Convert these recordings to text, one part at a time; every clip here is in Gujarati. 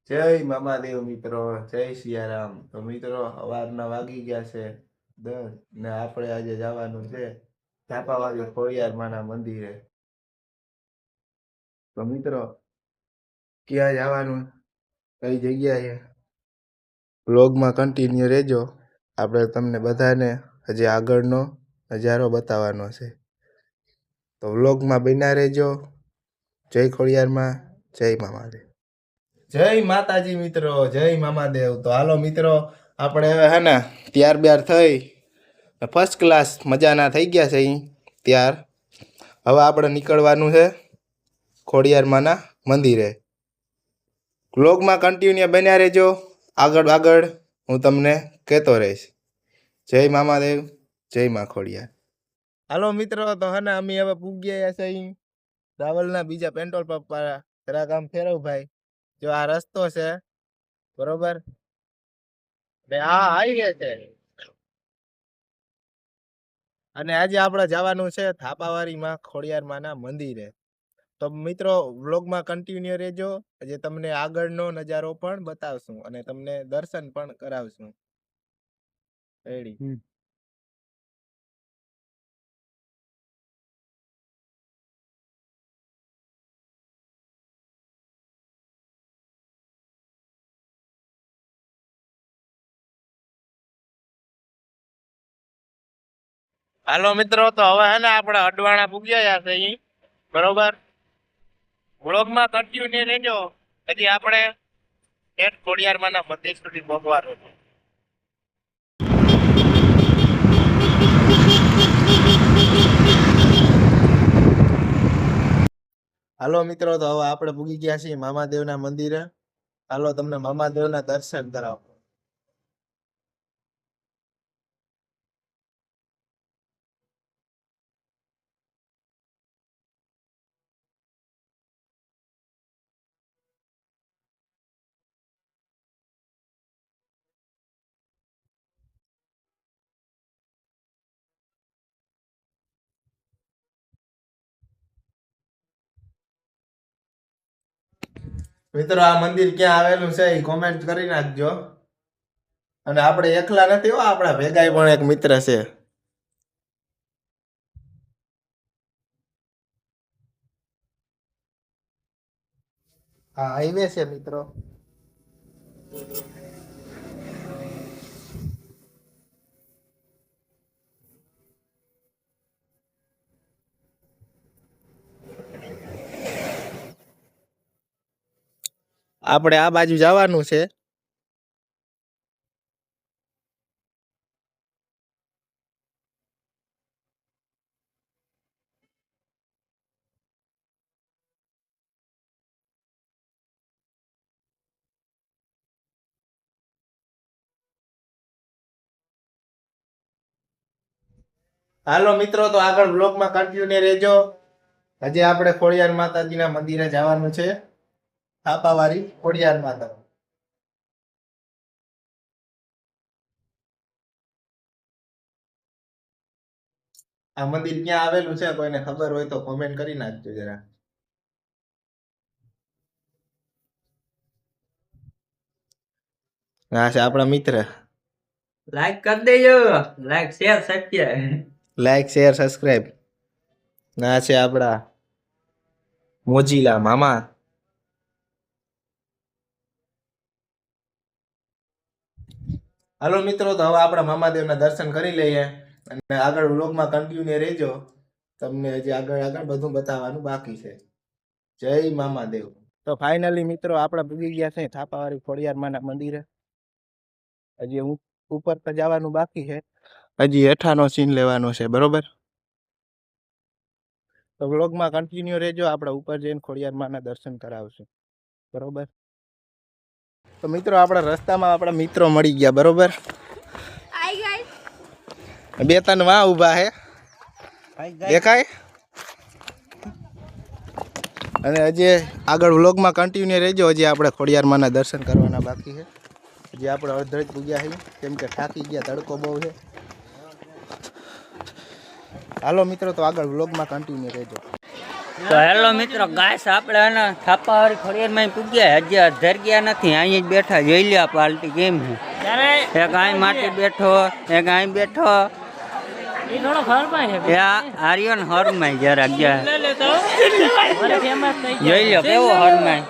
જય મામાદેવ મિત્રો, જય સિયારામ. તો મિત્રો સવારના વાગી ગયા છે 10 ને આપણે આજે જવાનું છે ધાપાવાળી ખોડિયારમાંના મંદિરે. તો મિત્રો ક્યાં જવાનું, કઈ જગ્યાએ, વ્લોગમાં કન્ટિન્યુ રહેજો. આપણે તમને બધાને હજી આગળનો નજારો બતાવવાનો છે, તો વ્લોગમાં બન્યા રહેજો. જય ખોડિયારમાં, જય મામાદેવ. જય માતાજી મિત્રો, જય મામાદેવ. તો હાલો મિત્રો, આપણે હવે હે ને ત્યાર બ્યાર થઈ ફર્સ્ટ ક્લાસ મજાના થઈ ગયા છે અહીં ત્યાર. હવે આપણે નીકળવાનું છે ખોડિયારમાંના મંદિરે. વ્લોગમાં કન્ટિન્યુ બન્યા રહેજો. આગળ હું તમને કહેતો રહીશ. જય મામાદેવ, જય મા ખોડિયાર. હાલો મિત્રો, તો હે ને અમે હવે પૂગી ગયા છે અહીં રાવલના બીજા પેટ્રોલ પંપ પર. જરાક આમ ફેરવ ભાઈ, જો આ રસ્તો છે બરોબર, આ હાઈવે છે. અને આજે આપણે જવાનું છે થાપાવાળીમાં ખોડિયારમાંના મંદિરે. તો મિત્રો વ્લોગમાં કન્ટિન્યુ રહેજો. આજે તમને આગળનો નજારો પણ બતાવશું અને તમને દર્શન પણ કરાવશું. રેડી. હાલો મિત્રો, તો હવે હે ને આપણે અડવાણા પૂગ્યા છે અહીં બરોબર. વ્લોગમાં કન્ટિન્યુ રહેજો. હજી આપણે ખોડિયારમાંના મંદિર સુધી પહોંચવાનું છે. હાલો મિત્રો, તો હવે આપણે પૂગી ગયા છીએ મામાદેવના મંદિરે. હાલો તમને મામાદેવના દર્શન કરાવો. મિત્રો આ મંદિર ક્યાં આવેલું છે એ કોમેન્ટ કરી નાખજો. અને આપણે એકલા નથી હો, આપણા ભેગાય પણ એક મિત્ર છે. હા, હાઈવે છે મિત્રો. આપણે આ બાજુ જવાનું છે. હાલો મિત્રો, તો આગળ બ્લોગમાં કન્ટિન્યુ રહેજો. હજી આપણે ખોડિયાર માતાજીના મંદિરે જવાનું છે, થાપાવાળી ખોડિયાર માતા. આ મંદિર ક્યાં આવેલું છે કોઈને ખબર હોય તો કોમેન્ટ કરી નાખજો જરા. આ છે આપણા મિત્ર. લાઈક કરી દેજો. Like share subscribe. આ છે આપણા મોજીલા મામા. હાલો મિત્રો, તો હવે આપણા મામાદેવના દર્શન કરી લઈએ અને આગળ વ્લોગમાં કન્ટિન્યુ રહેજો. તમને હજી આગળ બધું બતાવવાનું બાકી છે. જય મામાદેવ. તો ફાઇનલી મિત્રો આપણે પૂગી ગયા છે થાપાવાળી ખોડિયારમાંના મંદિરે. હજી ઉપર તો જવાનું બાકી છે, હજી હેઠાનો સીન લેવાનો છે બરોબર. તો વ્લોગમાં કન્ટિન્યુ રહેજો. આપણે ઉપર જઈને ખોડિયારમાંના દર્શન કરાવશું બરોબર. તો મિત્રો આપણા રસ્તામાં આપણા મિત્રો મળી ગયા બરોબર. બે ત્રણ વાં ઊભા હે દેખાય. અને હજી આગળ વ્લોગમાં કન્ટિન્યુ રહેજો. હજી આપણે ખોડિયારમાંના દર્શન કરવાના બાકી છે. હજી આપણે અડધો જ પૂગ્યા છીએ કેમ કે થાકી ગયા, તડકો બહુ છે. હાલો મિત્રો, તો આગળ વ્લોગમાં કન્ટિન્યુ રહેજો. તો હેલો મિત્રો ગાઈસ આપણે આના થાપાવાળી ખોડિયારમાં પૂગ્યા હજી અધર ગયા નથી અહીં જ બેઠા જોઈ લ્યો પાર્ટી કેમ છે એક અહીં માટે બેઠો એક અહીં બેઠો આર્યન હરમાય જરા ગયા જોઈ લ્યો કેવો હરમાય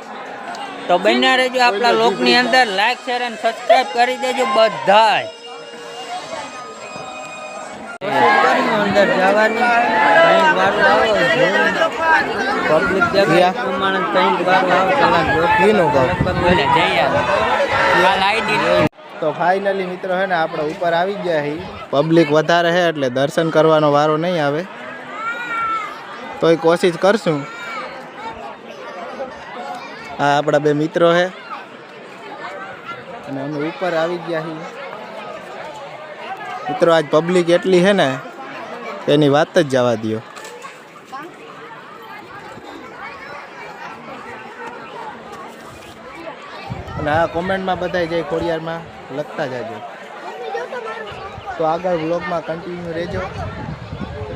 તો બન્યા રહેજો આપણા લોકની અંદર લાઈક શેર અને સબસ્ક્રાઇબ કરી દેજો બધાય અંદર જવાની પબ્લિક જગ્યા પ્રમાણે કઈ વાર તો ફાઇનલી મિત્રો હે ને આપણે ઉપર આવી ગયા હી પબ્લિક વધારે છે એટલે દર્શન કરવાનો વારો નહીં આવે તોય કોશિશ કરશું આ આપણા બે મિત્રો છે અને અમે ઉપર આવી ગયા છીએ મિત્રો આજ પબ્લિક એટલી છે ને એની વાત જ જવા દો અને આ કોમેન્ટમાં બધા જઈ ખોડિયારમાં લખતા જાજો તો આગળ વ્લોગમાં કન્ટિન્યુ રહેજો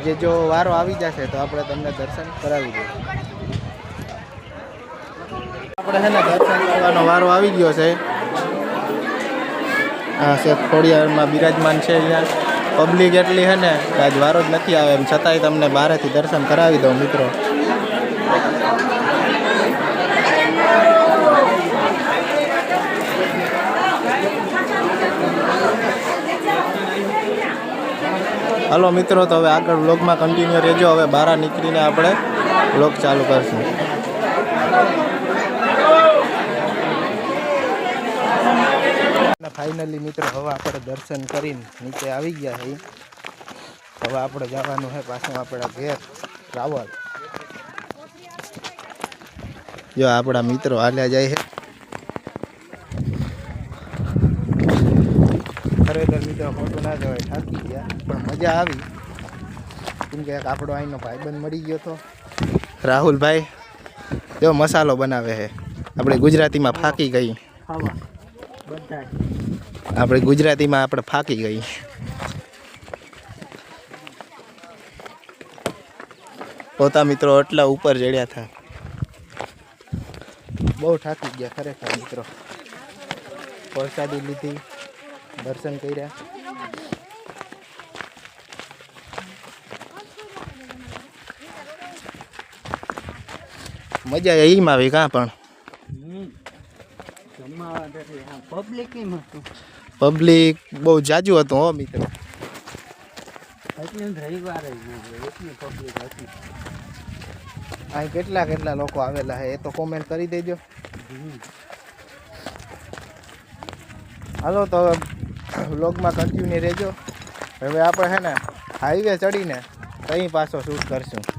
જે જો વારો આવી જશે તો આપણે તમને દર્શન કરાવી દઈએ આપણે છે ને દર્શન કરવાનો વારો આવી ગયો છે હા છે ખોડિયારમાં બિરાજમાન છે અહીંયા પબ્લિક એટલી છે ને આજ વારો જ નથી આવે એમ છતાંય તમને બહારેથી દર્શન કરાવી દઉં મિત્રો હલો મિત્રો તો હવે આગળ વ્લોગમાં કન્ટિન્યુ રહેજો હવે બહાર નીકળીને આપણે વ્લોગ ચાલુ કરશું ફાઇનલી મિત્રો હવે આપણે દર્શન કરીને નીચે આવી ગયા છે હવે આપણે જવાનું છે પાછું આપણા ઘેર રાવલ જો આપણા મિત્રો હાલ્યા જાય છે ખરેખર મિત્રો ખોટું ના જવાય થાકી ગયા પણ મજા આવી કેમ કે એક આપણો અહીંનો ભાઈબંધ મળી ગયો હતો રાહુલભાઈ જો મસાલો બનાવે છે આપણે ગુજરાતીમાં ફાકી ગઈ આપણે ગુજરાતીમાં આપણે ફાકી ગઈ પોતા મિત્રો એટલા ઉપર ચડ્યા હતા બહુ થાકી ગયા ખરેખર મિત્રો પ્રસાદી લીધી દર્શન કર્યા મજા એમ આવી કાં પણ પબ્લિક બહુ જાજુ હતું હો મિત્રો અહીં કેટલા કેટલા લોકો આવેલા છે એ તો કોમેન્ટ કરી દેજો હાલો તો વ્લોગમાં કન્ટિન્યુ રહેજો હવે આપણે છે ને હાઈવે ચડીને કઈ પાછો શૂટ કરશું